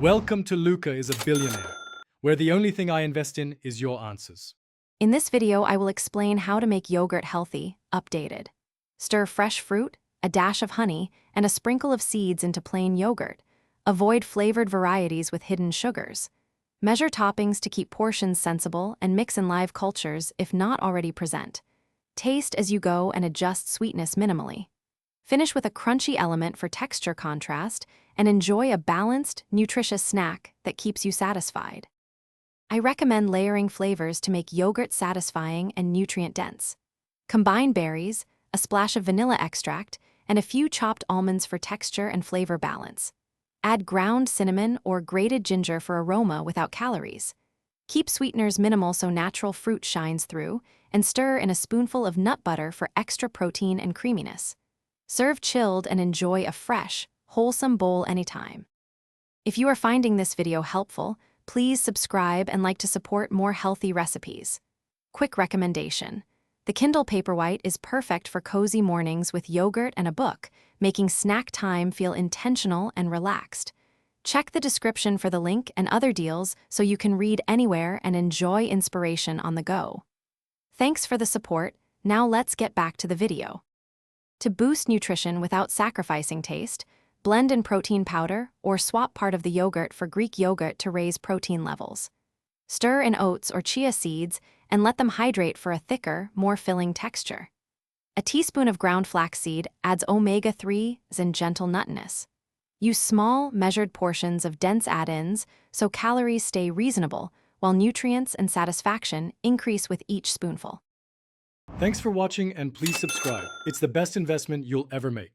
Welcome to Luca is a Billionaire, where the only thing I invest in is your answers. In this video, I will explain how to make yogurt healthy, updated. Stir fresh fruit, a dash of honey, and a sprinkle of seeds into plain yogurt. Avoid flavored varieties with hidden sugars. Measure toppings to keep portions sensible and mix in live cultures if not already present. Taste as you go and adjust sweetness minimally. Finish with a crunchy element for texture contrast and enjoy a balanced, nutritious snack that keeps you satisfied. I recommend layering flavors to make yogurt satisfying and nutrient-dense. Combine berries, a splash of vanilla extract, and a few chopped almonds for texture and flavor balance. Add ground cinnamon or grated ginger for aroma without calories. Keep sweeteners minimal so natural fruit shines through, and stir in a spoonful of nut butter for extra protein and creaminess. Serve chilled and enjoy a fresh, wholesome bowl anytime. If you are finding this video helpful, please subscribe and like to support more healthy recipes. Quick recommendation. The Kindle Paperwhite is perfect for cozy mornings with yogurt and a book, making snack time feel intentional and relaxed. Check the description for the link and other deals so you can read anywhere and enjoy inspiration on the go. Thanks for the support. Now let's get back to the video. To boost nutrition without sacrificing taste, blend in protein powder or swap part of the yogurt for Greek yogurt to raise protein levels. Stir in oats or chia seeds and let them hydrate for a thicker, more filling texture. A teaspoon of ground flaxseed adds omega-3s and gentle nuttiness. Use small, measured portions of dense add-ins so calories stay reasonable, while nutrients and satisfaction increase with each spoonful. Thanks for watching and please subscribe. It's the best investment you'll ever make.